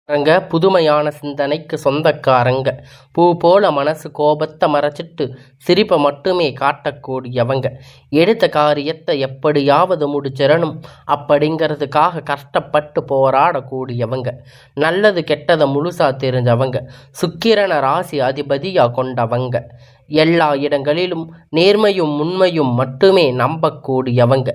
ரங்க புதுமையான சிந்தனைக்கு சொந்தக்காரங்க. பூ போல மனசு கோபத்தை மறைச்சிட்டு சிரிப்பை மட்டுமே காட்டக்கூடியவங்க. எடுத்த காரியத்தை எப்படியாவது முடிச்சிடணும் அப்படிங்கிறதுக்காக கஷ்டப்பட்டு போராடக்கூடியவங்க. நல்லது கெட்டதை முழுசா தெரிஞ்சவங்க. சுக்கிரனை ராசி அதிபதியாக கொண்டவங்க. எல்லா இடங்களிலும் நேர்மையும் உண்மையும் மட்டுமே நம்பக்கூடியவங்க.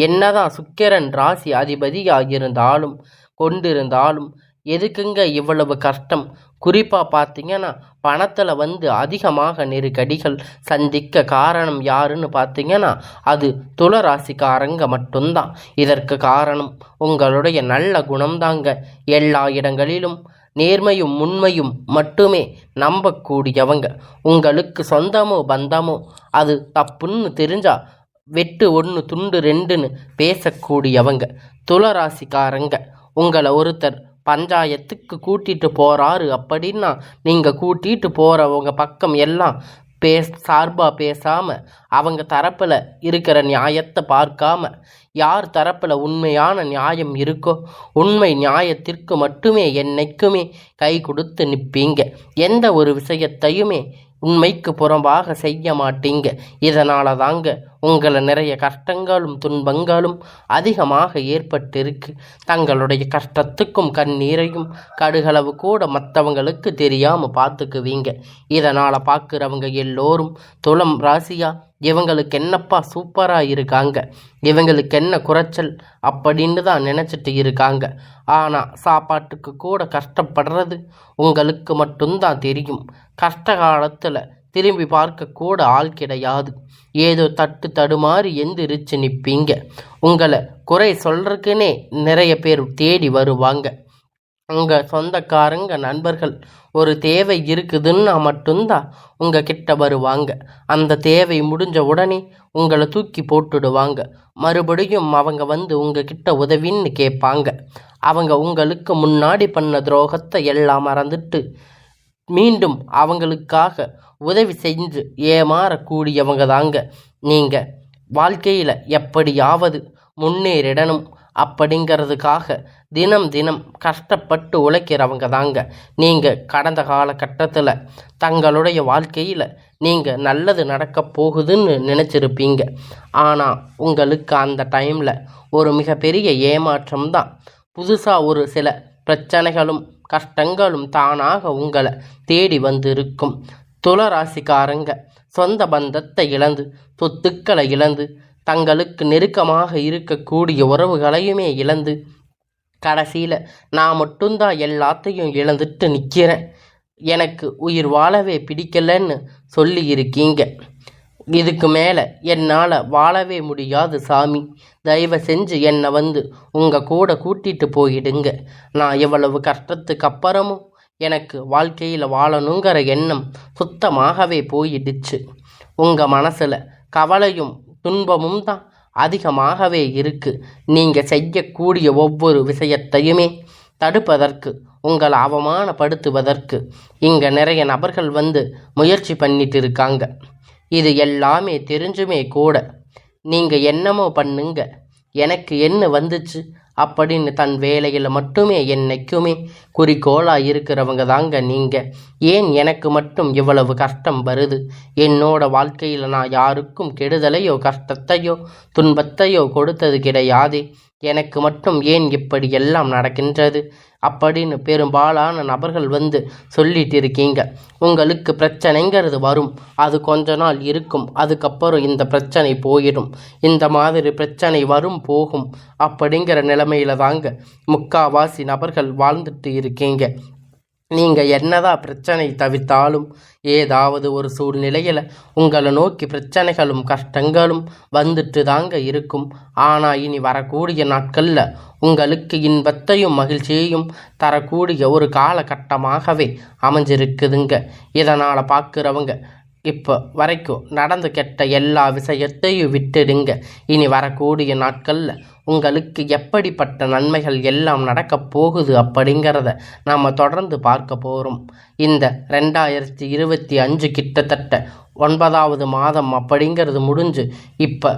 என்னதான் சுக்கிரன் ராசி அதிபதியாக இருந்தாலும் கொண்டிருந்தாலும் எதுக்குங்க இவ்வளவு கஷ்டம்? குறிப்பாக பார்த்தீங்கன்னா பணத்தில் அதிகமாக நெருக்கடிகள் சந்திக்க காரணம் யாருன்னு பார்த்தீங்கன்னா அது துளராசிக்காரங்க மட்டும்தான். இதற்கு காரணம் உங்களுடைய நல்ல குணம்தாங்க. எல்லா இடங்களிலும் நேர்மையும் உண்மையும் மட்டுமே நம்பக்கூடியவங்க. உங்களுக்கு சொந்தமோ பந்தமோ அது தப்புன்னு தெரிஞ்சா வெட்டு ஒன்று துண்டு ரெண்டுன்னு பேசக்கூடியவங்க. துளராசிக்காரங்க. உங்களை ஒருத்தர் பஞ்சாயத்துக்கு கூட்டிகிட்டு போகிறாரு அப்படின்னா நீங்கள் கூட்டிகிட்டு போகிறவங்க பக்கம் எல்லாம் சார்பாக பேசாமல் அவங்க தரப்பில் இருக்கிற நியாயத்தை பார்க்காம யார் தரப்பில் உண்மையான நியாயம் இருக்கோ உண்மை நியாயத்திற்கு மட்டுமே என்னைக்குமே கை கொடுத்து நிற்பீங்க. எந்த ஒரு விஷயத்தையுமே உண்மைக்கு புறம்பாக செய்ய மாட்டீங்க. இதனால தாங்க உங்களை நிறைய கஷ்டங்களும் துன்பங்களும் அதிகமாக ஏற்பட்டிருக்கு. தங்களுடைய கஷ்டத்துக்கும் கண்ணீரையும் கடுகளவு கூட மற்றவங்களுக்கு தெரியாமல் பார்த்துக்குவீங்க. இதனால் பார்க்குறவங்க எல்லோரும் துலம் ராசியா இவங்களுக்கு என்னப்பா சூப்பராக இருக்காங்க, இவங்களுக்கு என்ன குறைச்சல் அப்படின்னு தான் நினச்சிட்டு இருக்காங்க. ஆனால் சாப்பாட்டுக்கு கூட கஷ்டப்படுறது உங்களுக்கு மட்டும்தான் தெரியும். கஷ்ட காலத்தில் திரும்பி பார்க்க கூட ஆள் கிடையாது. ஏதோ தட்டு தடுமாறி எந்திரிச்சு நிற்பீங்க. உங்களை குறை சொல்கிறதுக்குன்னே நிறைய பேர் தேடி வருவாங்க. உங்கள் சொந்தக்காரங்க நண்பர்கள் ஒரு தேவை இருக்குதுன்னா மட்டும்தான் உங்கள் கிட்ட வருவாங்க. அந்த தேவை முடிஞ்ச உடனே உங்களை தூக்கி போட்டுடுவாங்க. மறுபடியும் அவங்க உங்கள் கிட்ட உதவின்னு கேட்பாங்க. அவங்க உங்களுக்கு முன்னாடி பண்ண துரோகத்தை எல்லாம் மறந்துட்டு மீண்டும் அவங்களுக்காக உதவி செஞ்சு ஏமாறக்கூடியவங்க தாங்க. நீங்கள் வாழ்க்கையில் எப்படியாவது முன்னேறிடணும் அப்படிங்கிறதுக்காக தினம் தினம் கஷ்டப்பட்டு உழைக்கிறவங்க தாங்க. நீங்கள் கடந்த காலகட்டத்தில் தங்களுடைய வாழ்க்கையில் நீங்கள் நல்லது நடக்க போகுதுன்னு நினச்சிருப்பீங்க. ஆனால் உங்களுக்கு அந்த டைமில் ஒரு மிகப்பெரிய ஏமாற்றம் தான். புதுசாக ஒரு சில பிரச்சனைகளும் கஷ்டங்களும் தானாக உங்களை தேடி வந்திருக்கும். துளராசிக்காரங்க சொந்த பந்தத்தை இழந்து சொத்துக்களை இழந்து தங்களுக்கு நெருக்கமாக இருக்கக்கூடிய உறவுகளையுமே இழந்து கடைசியில் நான் மட்டும்தான் எல்லாத்தையும் இழந்துட்டு நிற்கிறேன், எனக்கு உயிர் வாழவே பிடிக்கலன்னு சொல்லி இருக்கீங்க. இதுக்கு மேலே என்னால் வாழவே முடியாது சாமி, தயவு செஞ்சு என்னை உங்கள் கூட கூட்டிகிட்டு போயிடுங்க. நான் எவ்வளவு கஷ்டத்துக்கு அப்புறமும் எனக்கு வாழ்க்கையில் வாழணுங்கிற எண்ணம் சுத்தமாகவே போயிடுச்சு. உங்கள் மனசில் கவலையும் துன்பமும் தான் அதிகமாகவே இருக்குது. நீங்கள் செய்யக்கூடிய ஒவ்வொரு விஷயத்தையுமே தடுப்பதற்கு உங்களை அவமானப்படுத்துவதற்கு இங்கே நிறைய நபர்கள் முயற்சி பண்ணிட்டு இருக்காங்க. இது எல்லாமே தெரிஞ்சுமே கூட நீங்கள் என்னமோ பண்ணுங்க, எனக்கு என்ன வந்துச்சு அப்படின்னு தன் வேலையில் மட்டுமே என்னைக்குமே குறிக்கோளாக இருக்கிறவங்க தாங்க நீங்கள். ஏன் எனக்கு மட்டும் இவ்வளவு கஷ்டம் வருது? என்னோட வாழ்க்கையில் நான் யாருக்கும் கெடுதலையோ கஷ்டத்தையோ துன்பத்தையோ கொடுத்தது கிடையாது. எனக்கு மட்டும் ஏன் இப்படி எல்லாம் நடக்கின்றது அப்படின்னு பெரும்பாலான நபர்கள் சொல்லிட்டு இருக்கீங்க. உங்களுக்கு பிரச்சனைங்கிறது வரும், அது கொஞ்ச நாள் இருக்கும், அதுக்கப்புறம் இந்த பிரச்சனை போயிடும். இந்த மாதிரி பிரச்சனை வரும் போகும் அப்படிங்கிற நிலைமையில தாங்க முக்காவாசி நபர்கள் வாழ்ந்துட்டு இருக்கீங்க. நீங்கள் என்னதான் பிரச்சனை தவிர்த்தாலும் ஏதாவது ஒரு சூழ்நிலையில் உங்களை நோக்கி பிரச்சனைகளும் கஷ்டங்களும் வந்துட்டு தாங்க இருக்கும். ஆனால் இனி வரக்கூடிய நாட்களில் உங்களுக்கு இன்பத்தையும் மகிழ்ச்சியையும் தரக்கூடிய ஒரு காலகட்டமாகவே அமைஞ்சிருக்குதுங்க. இதனால் பார்க்குறவங்க இப்போ வரைக்கும் நடந்து கெட்ட எல்லா விஷயத்தையும் விட்டுடுங்க. இனி வரக்கூடிய நாட்களில் உங்களுக்கு எப்படிப்பட்ட நன்மைகள் எல்லாம் நடக்கப் போகுது அப்படிங்கிறத நாம் தொடர்ந்து பார்க்க போகிறோம். இந்த 2025 கிட்டத்தட்ட 9வது மாதம் அப்படிங்கிறது முடிஞ்சு இப்போ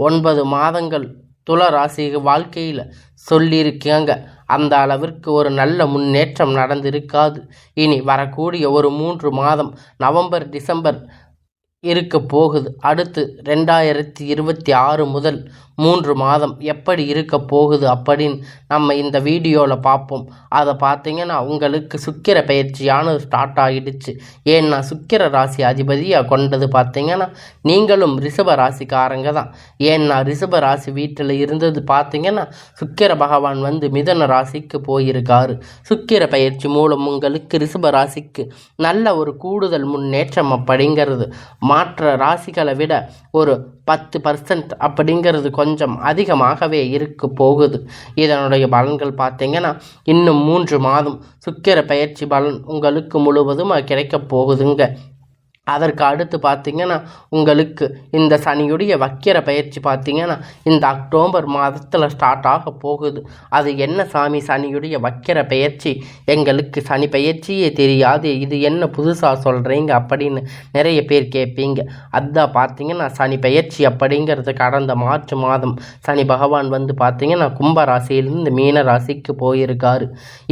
9 மாதங்கள் துலா ராசி வாழ்க்கையில் சொல்லியிருக்காங்க. அந்த அளவிற்கு ஒரு நல்ல முன்னேற்றம் நடந்திருக்காது. இனி வரக்கூடிய ஒரு 3 மாதம் நவம்பர் டிசம்பர் இருக்க போகுது. அடுத்து 2026 முதல் 3 மாதம் எப்படி இருக்க போகுது அப்படின்னு நம்ம இந்த வீடியோவில் பார்ப்போம். அதை பார்த்தீங்கன்னா உங்களுக்கு சுக்கிர பயிற்சியானது ஸ்டார்ட் ஆகிடுச்சு. ஏன்னா சுக்கிர ராசி அதிபதியாக கொண்டது பார்த்தீங்கன்னா நீங்களும் ரிஷப ராசிக்காரங்க தான். ஏன்னா ரிஷப ராசி வீட்டில் இருந்தது பார்த்தீங்கன்னா சுக்கிர பகவான் வந்து மிதுன ராசிக்கு போயிருக்காரு. சுக்கிர பயிற்சி மூலம் உங்களுக்கு ரிஷப ராசிக்கு நல்ல ஒரு கூடுதல் முன்னேற்றம் அப்படிங்கிறது மற்ற ராசிகளை விட ஒரு 10% அப்படிங்கிறது கொஞ்சம் அதிகமாகவே இருக்க போகுது. இதனுடைய பலன்கள் பார்த்தீங்கன்னா இன்னும் 3 மாதம் சுக்கிர பயிற்சி பலன் உங்களுக்கு முழுவதும் கிடைக்க போகுதுங்க. அதற்கு அடுத்து பார்த்திங்கன்னா உங்களுக்கு இந்த சனியுடைய வக்கிர பயிற்சி பார்த்திங்கன்னா இந்த அக்டோபர் மாதத்தில் ஸ்டார்ட் ஆக போகுது. அது என்ன சாமி சனியுடைய வக்கிர பயிற்சி, எங்களுக்கு சனி பயிற்சியே தெரியாது, இது என்ன புதுசாக சொல்கிறீங்க அப்படின்னு நிறைய பேர் கேட்பீங்க. அதுதான் பார்த்திங்கன்னா சனி பயிற்சி அப்படிங்கிறது கடந்த மார்ச் மாதம் சனி பகவான் வந்து பார்த்திங்கன்னா கும்ப ராசியிலிருந்து மீன ராசிக்கு போயிருக்காரு.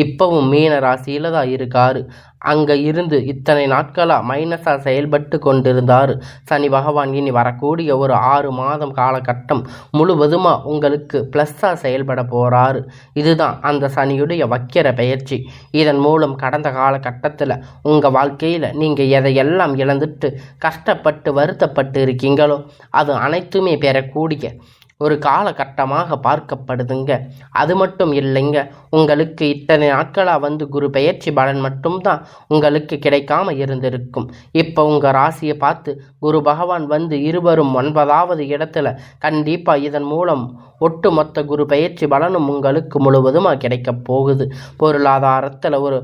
இப்போவும் மீன ராசியில் தான் இருக்காரு. அங்கே இருந்து இத்தனை நாட்களாக மைனஸாக செயல்பட்டு கொண்டிருந்தார் சனி பகவான். இனி வரக்கூடிய ஒரு 6 மாதம் காலகட்டம் முழுவதுமாக உங்களுக்கு ப்ளஸ்ஸாக செயல்பட போகிறாரு. இதுதான் அந்த சனியுடைய வக்கிர பயிற்சி. இதன் மூலம் கடந்த காலகட்டத்தில் உங்கள் வாழ்க்கையில் நீங்கள் எதையெல்லாம் இழந்துட்டு கஷ்டப்பட்டு வருத்தப்பட்டு இருக்கீங்களோ அது அனைத்துமே பெறக்கூடிய ஒரு காலகட்டமாக பார்க்கப்படுதுங்க. அது மட்டும் இல்லைங்க, உங்களுக்கு இத்தனை நாட்களாக வந்து குரு பெயர்ச்சி பலன் மட்டும்தான் உங்களுக்கு கிடைக்காம இருந்திருக்கும். இப்போ உங்கள் ராசியை பார்த்து குரு பகவான் வந்து இருவரும் 9வது இடத்துல கண்டிப்பாக இதன் மூலம் ஒட்டுமொத்த குரு பெயர்ச்சி பலனும் உங்களுக்கு முழுவதுமாக கிடைக்க போகுது. பொருளாதாரத்தில் ஒரு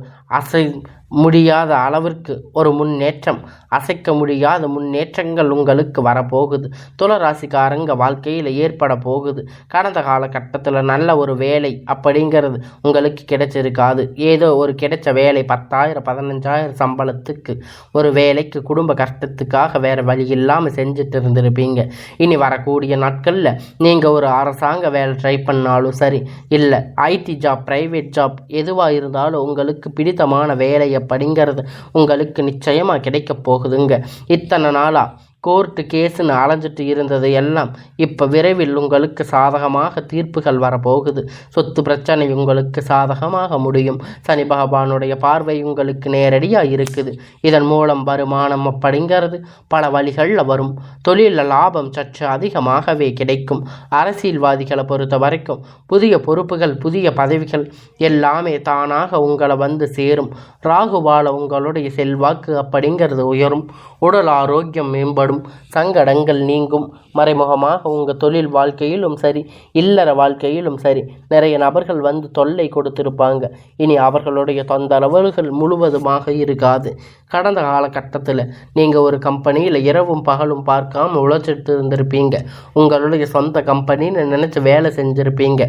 முடியாத அளவிற்கு ஒரு முன்னேற்றம், அசைக்க முடியாத முன்னேற்றங்கள் உங்களுக்கு வரப்போகுது. துளராசிக்காரங்க வாழ்க்கையில் ஏற்பட போகுது. கடந்த காலகட்டத்தில் நல்ல ஒரு வேலை அப்படிங்கிறது உங்களுக்கு கிடைச்சிருக்காது. ஏதோ ஒரு கிடைச்ச வேலை 10,000 15,000 சம்பளத்துக்கு ஒரு வேலைக்கு குடும்ப கஷ்டத்துக்காக வேறு வழி இல்லாமல் செஞ்சுட்டு இருந்திருப்பீங்க. இனி வரக்கூடிய நாட்களில் நீங்கள் ஒரு அரசாங்க வேலை ட்ரை பண்ணாலும் சரி, இல்லை ஐடி ஜாப் ப்ரைவேட் ஜாப் எதுவாக இருந்தாலும் உங்களுக்கு பிடித்தமான வேலை அப்படிங்கிறது உங்களுக்கு நிச்சயமாக கிடைக்க போகுதுங்க. இத்தனை நாளாக கோர்ட்டு கேஸுன்னு அலைஞ்சிட்டு இருந்தது எல்லாம் இப்போ விரைவில் உங்களுக்கு சாதகமாக தீர்ப்புகள் வரப்போகுது. சொத்து பிரச்சனை உங்களுக்கு சாதகமாக முடியும். சனி பகவானுடைய பார்வை உங்களுக்கு நேரடியாக இருக்குது. இதன் மூலம் வருமானம் அப்படிங்கிறது பல வழிகளில் வரும். தொழிலில் லாபம் சற்று அதிகமாகவே கிடைக்கும். அரசியல்வாதிகளை பொறுத்த வரைக்கும் புதிய பொறுப்புகள் புதிய பதவிகள் எல்லாமே தானாக உங்களை வந்து சேரும். ராகுவால உங்களுடைய செல்வாக்கு அப்படிங்கிறது உயரும். உடல் ஆரோக்கியம் மேம்படும். சங்கடங்கள் நீங்கும். மறைமுகமாக உங்கள் தொழில் வாழ்க்கையிலும் சரி இல்லற வாழ்க்கையிலும் சரி நிறைய நபர்கள் வந்து தொல்லை கொடுத்திருப்பாங்க. இனி அவர்களுடைய தொந்தரவுகள் முழுவதுமாக இருக்காது. கடந்த காலகட்டத்தில் நீங்கள் ஒரு கம்பெனியில் இரவும் பகலும் பார்க்காம உழைச்சிட்டு இருந்திருப்பீங்க. உங்களுடைய சொந்த கம்பெனின்னு நினச்சி வேலை செஞ்சுருப்பீங்க.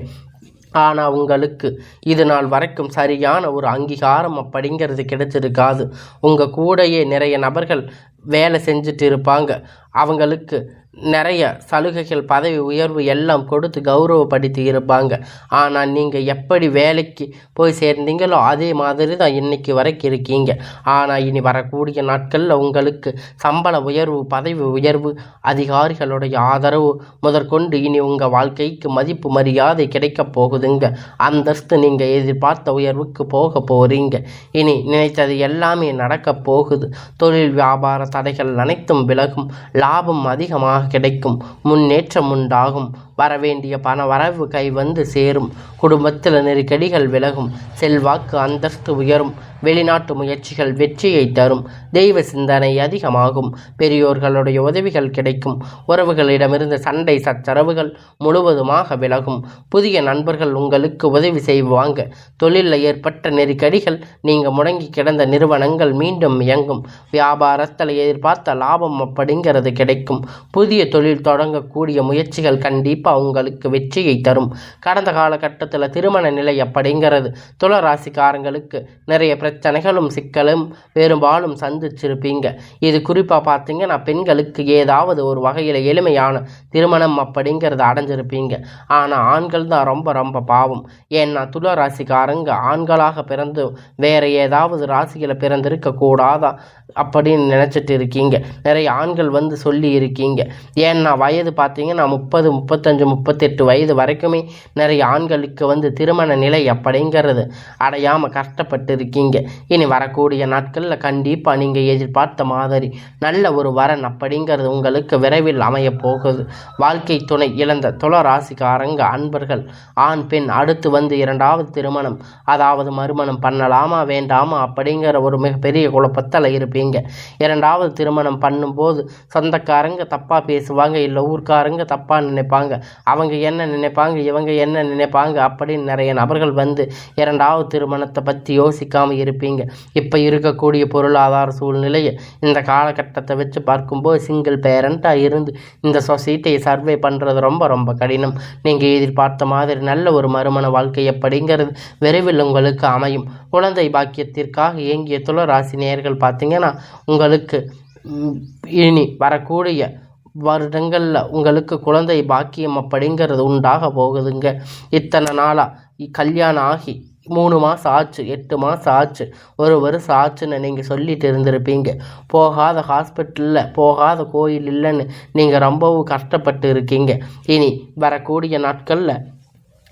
ஆனால் உங்களுக்கு இது நாள் வரைக்கும் சரியான ஒரு அங்கீகாரம் அப்படிங்கிறது கிடைச்சிருக்காது. உங்கள் கூடையே நிறைய நபர்கள் வேலை செஞ்சுட்டு இருப்பாங்க. அவங்களுக்கு நிறைய சலுகைகள் பதவி உயர்வு எல்லாம் கொடுத்து கௌரவப்படுத்தி இருப்பாங்க. ஆனால் நீங்கள் எப்படி வேலைக்கு போய் சேர்ந்தீங்களோ அதே மாதிரி தான் இன்றைக்கி வரைக்கும் இருக்கீங்க. ஆனால் இனி வரக்கூடிய நாட்களில் உங்களுக்கு சம்பள உயர்வு பதவி உயர்வு அதிகாரிகளுடைய ஆதரவு முதற்கொண்டு இனி உங்கள் வாழ்க்கைக்கு மதிப்பு மரியாதை கிடைக்க போகுதுங்க. அந்தஸ்து நீங்கள் எதிர்பார்த்த உயர்வுக்கு போக போகிறீங்க. இனி நினைத்தது எல்லாமே நடக்க போகுது. தொழில் வியாபார தடைகள் அனைத்தும் விலகும். லாபம் அதிகமாக கிடைக்கும். முன்னேற்றம் உண்டாகும். வரவேண்டிய பண வரவு கை வந்து சேரும். குடும்பத்தில் நெருக்கடிகள் விலகும். செல்வாக்கு அந்தஸ்து உயரும். வெளிநாட்டு முயற்சிகள் வெற்றியை தரும். தெய்வ சிந்தனை அதிகமாகும். பெரியோர்களுடைய உதவிகள் கிடைக்கும். உறவுகளிடமிருந்து சண்டை சச்சரவுகள் முழுவதுமாக விலகும். புதிய நண்பர்கள் உங்களுக்கு உதவி செய்வாங்க. தொழிலில் ஏற்பட்ட நெருக்கடிகள் நீங்கள் முடங்கி கிடந்த நிறுவனங்கள் மீண்டும் இயங்கும். வியாபாரத்தில் எதிர்பார்த்த லாபம் அப்படிங்கிறது கிடைக்கும். புதிய தொழில் தொடங்கக்கூடிய முயற்சிகள் கண்டிப்பாக கண்டிப்பாக உங்களுக்கு வெற்றியை தரும். கடந்த காலகட்டத்தில் திருமண நிலை அப்படிங்கிறது துளாராசிக்காரங்களுக்கு நிறைய பிரச்சனைகளும் சிக்கலும் பெரும்பாலும் சந்திச்சிருப்பீங்க. இது குறிப்பாக பார்த்தீங்கன்னா பெண்களுக்கு ஏதாவது ஒரு வகையில் எளிமையான திருமணம் அப்படிங்கிறத அடைஞ்சிருப்பீங்க. ஆனால் ஆண்கள் தான் ரொம்ப ரொம்ப பாவம். ஏன்னா துளாராசிக்காரங்க ஆண்களாக பிறந்து வேற ஏதாவது ராசியில் பிறந்திருக்க கூடாதா அப்படின்னு நினச்சிட்டு இருக்கீங்க. நிறைய ஆண்கள் சொல்லி இருக்கீங்க. ஏன்னா வயது பார்த்தீங்கன்னா 30, 35, 38 வயது வரைக்குமே நிறைய ஆண்களுக்கு திருமண நிலை அப்படிங்கிறது அடையாமல் கஷ்டப்பட்டு இருக்கீங்க. இனி வரக்கூடிய நாட்களில் கண்டிப்பாக நீங்கள் எதிர்பார்த்த மாதிரி நல்ல ஒரு வரன் அப்படிங்கிறது உங்களுக்கு விரைவில் அமைய போகுது. வாழ்க்கை துணை இழந்த துளாராசிக்காரங்க அன்பர்கள் ஆண் பெண் அடுத்து இரண்டாவது திருமணம் அதாவது மறுமணம் பண்ணலாமா வேண்டாமா அப்படிங்கிற ஒரு மிகப்பெரிய குழப்பத்தில் இருப்பீங்க. இரண்டாவது திருமணம் பண்ணும்போது சொந்தக்காரங்க தப்பாக பேசுவாங்க, இல்லை ஊர்க்காரங்க தப்பாக நினைப்பாங்க, அவங்க என்ன நினைப்பாங்க இவங்க என்ன நினைப்பாங்க அப்படின்னு நிறைய நபர்கள் இரண்டாவது திருமணத்தை பற்றி யோசிக்காமல் இருப்பீங்க. இப்போ இருக்கக்கூடிய பொருளாதார சூழ்நிலையை இந்த காலகட்டத்தை வச்சு பார்க்கும்போது சிங்கிள் பேரண்ட்டாக இருந்து இந்த சொசைட்டியை சர்வே பண்ணுறது ரொம்ப ரொம்ப கடினம். நீங்கள் எதிர்பார்த்த மாதிரி நல்ல ஒரு மறுமண வாழ்க்கை அப்படிங்கிறது விரைவில் உங்களுக்கு அமையும். குழந்தை பாக்கியத்திற்காக இயங்கிய துளாராசி நேயர்கள் பார்த்தீங்கன்னா உங்களுக்கு இனி வரக்கூடிய வருடங்களில் உங்களுக்கு குழந்தை பாக்கியம் அப்படிங்கிறது உண்டாக போகுதுங்க. இத்தனை நாளாக கல்யாணம் ஆகி 3 மாதம் ஆச்சு, 8 மாதம் ஆச்சு, 1 வருஷம் ஆச்சுன்னு நீங்கள் சொல்லிட்டு இருந்திருப்பீங்க. போகாத ஹாஸ்பிட்டலில் போகாத கோயில் இல்லைன்னு நீங்கள் ரொம்பவும் கஷ்டப்பட்டு இருக்கீங்க. இனி வரக்கூடிய நாட்களில்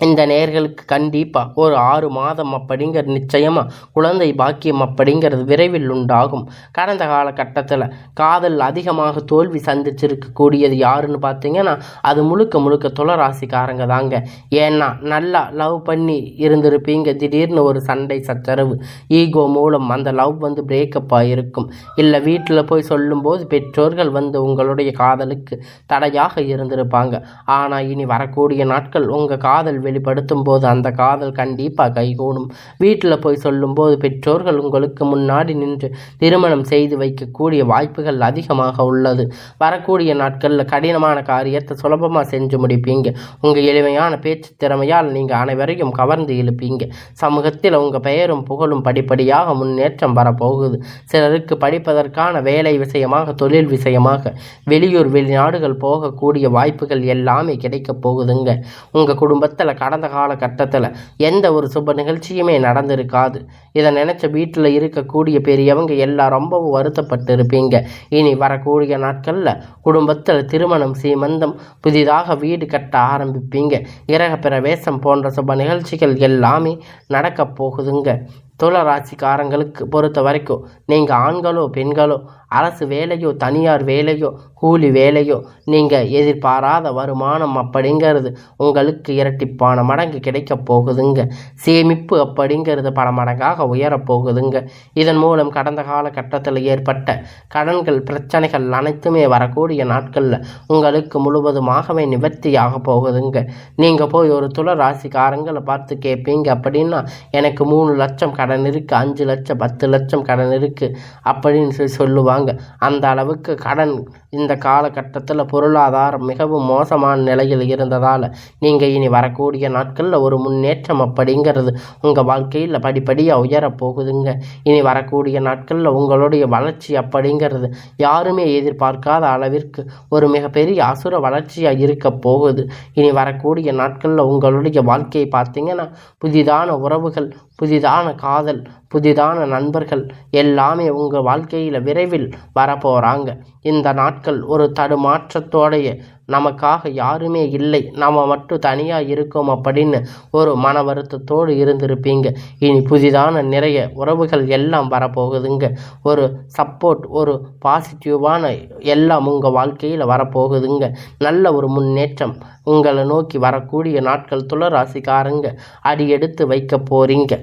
இந்த நேயர்களுக்கு கண்டிப்பாக ஒரு 6 மாதம் அப்படிங்கிறது நிச்சயமாக குழந்தை பாக்கியம் அப்படிங்கிறது விரைவில் உண்டாகும். கடந்த காலகட்டத்தில் காதல் அதிகமாக தோல்வி சந்திச்சிருக்கக்கூடியது யாருன்னு பார்த்தீங்கன்னா அது முழுக்க துளாராசிக்காரங்க தாங்க. ஏன்னா நல்லா லவ் பண்ணி இருந்திருப்பீங்க. திடீர்னு ஒரு சண்டை சச்சரவு ஈகோ மூலம் அந்த லவ் பிரேக்கப் ஆகிருக்கும். இல்லை வீட்டில் போய் சொல்லும்போது பெற்றோர்கள் உங்களுடைய காதலுக்கு தடையாக இருந்திருப்பாங்க. ஆனால் இனி வரக்கூடிய நாட்கள் உங்கள் காதல் வெளிப்படுத்தும் போது அந்த காதல் கண்டிப்பாக கைகூடும். வீட்டில் போய் சொல்லும்போது பெற்றோர்கள் உங்களுக்கு முன்னாடி நின்று திருமணம் செய்து வைக்கக்கூடிய வாய்ப்புகள் அதிகமாக உள்ளது. வரக்கூடிய நாட்களில் கடினமான காரியத்தை சுலபமாக செஞ்சு முடிப்பீங்க. உங்கள் எளிமையான பேச்சு திறமையால் நீங்கள் அனைவரையும் கவர்ந்து இழுப்பீங்க. சமூகத்தில் உங்கள் பெயரும் புகழும் படிப்படியாக முன்னேற்றம் வரப்போகுது. சிலருக்கு படிப்பதற்கான வேலை விஷயமாக தொழில் விஷயமாக வெளியூர் வெளிநாடுகள் போகக்கூடிய வாய்ப்புகள் எல்லாமே கிடைக்க போகுதுங்க. உங்கள் குடும்பத்தில் கடந்த காலகட்டத்தில் எந்த ஒரு சுப நிகழ்ச்சியுமே நடந்திருக்காது. இதை நினச்ச வீட்டில் இருக்கக்கூடிய பெரியவங்க எல்லாம் ரொம்பவும் வருத்தப்பட்டு இருப்பீங்க. இனி வரக்கூடிய நாட்களில் குடும்பத்தில் திருமணம் சீமந்தம் புதிதாக வீடு கட்ட ஆரம்பிப்பீங்க. கிரக பிரவேசம் போன்ற சுப நிகழ்ச்சிகள் எல்லாமே நடக்க போகுதுங்க. துளாராசிக்காரங்களுக்கு பொறுத்த வரைக்கும் நீங்கள் ஆண்களோ பெண்களோ அரசு வேலையோ தனியார் வேலையோ கூலி வேலையோ நீங்கள் எதிர்பாராத வருமானம் அப்படிங்கிறது உங்களுக்கு இரட்டிப்பான மடங்கு கிடைக்க போகுதுங்க. சேமிப்பு அப்படிங்கிறது பல மடங்காக உயரப்போகுதுங்க. இதன் மூலம் கடந்த காலகட்டத்தில் ஏற்பட்ட கடன்கள் பிரச்சனைகள் அனைத்துமே வரக்கூடிய நாட்களில் உங்களுக்கு முழுவதுமாகவே நிவர்த்தியாக போகுதுங்க. நீங்கள் போய் ஒரு துளாராசிக்காரங்களை பார்த்து கேட்பீங்க அப்படின்னா எனக்கு 3 லட்சம் கடன் இருக்குது, 5 லட்சம் 10 லட்சம் கடன் இருக்குது அப்படின்னு சொல்லுவாங்க. அந்த அளவுக்கு கடன் இந்த காலகட்டத்தில் பொருளாதாரம் மிகவும் மோசமான நிலையில் இருந்ததால் நீங்கள் இனி வரக்கூடிய நாட்களில் ஒரு முன்னேற்றம் அப்படிங்கிறது உங்கள் வாழ்க்கையில் படிப்படியாக உயரப்போகுதுங்க. இனி வரக்கூடிய நாட்களில் உங்களுடைய வளர்ச்சி அப்படிங்கிறது யாருமே எதிர்பார்க்காத அளவிற்கு ஒரு மிகப்பெரிய அசுர வளர்ச்சியாக இருக்க போகுது. இனி வரக்கூடிய நாட்களில் உங்களுடைய வாழ்க்கையை பார்த்தீங்கன்னா புதிதான உறவுகள், புதிதான காதல், புதிதான நண்பர்கள் எல்லாமே உங்கள் வாழ்க்கையில் விரைவில் வரப்போகிறாங்க. இந்த நாட்கள் ஒரு தடுமாற்றத்தோடைய நமக்காக யாருமே இல்லை, நம்ம மட்டும் தனியாக இருக்கோம் அப்படின்னு ஒரு மன வருத்தத்தோடு இருந்திருப்பீங்க. இனி புதிதான நிறைய உறவுகள் எல்லாம் வரப்போகுதுங்க. ஒரு சப்போர்ட், ஒரு பாசிட்டிவான எல்லாம் உங்கள் வாழ்க்கையில் வரப்போகுதுங்க. நல்ல ஒரு முன்னேற்றம் உங்களை நோக்கி வரக்கூடிய நாட்கள் துளாராசிக்காரங்க அடி எடுத்து வைக்க போகிறீங்க.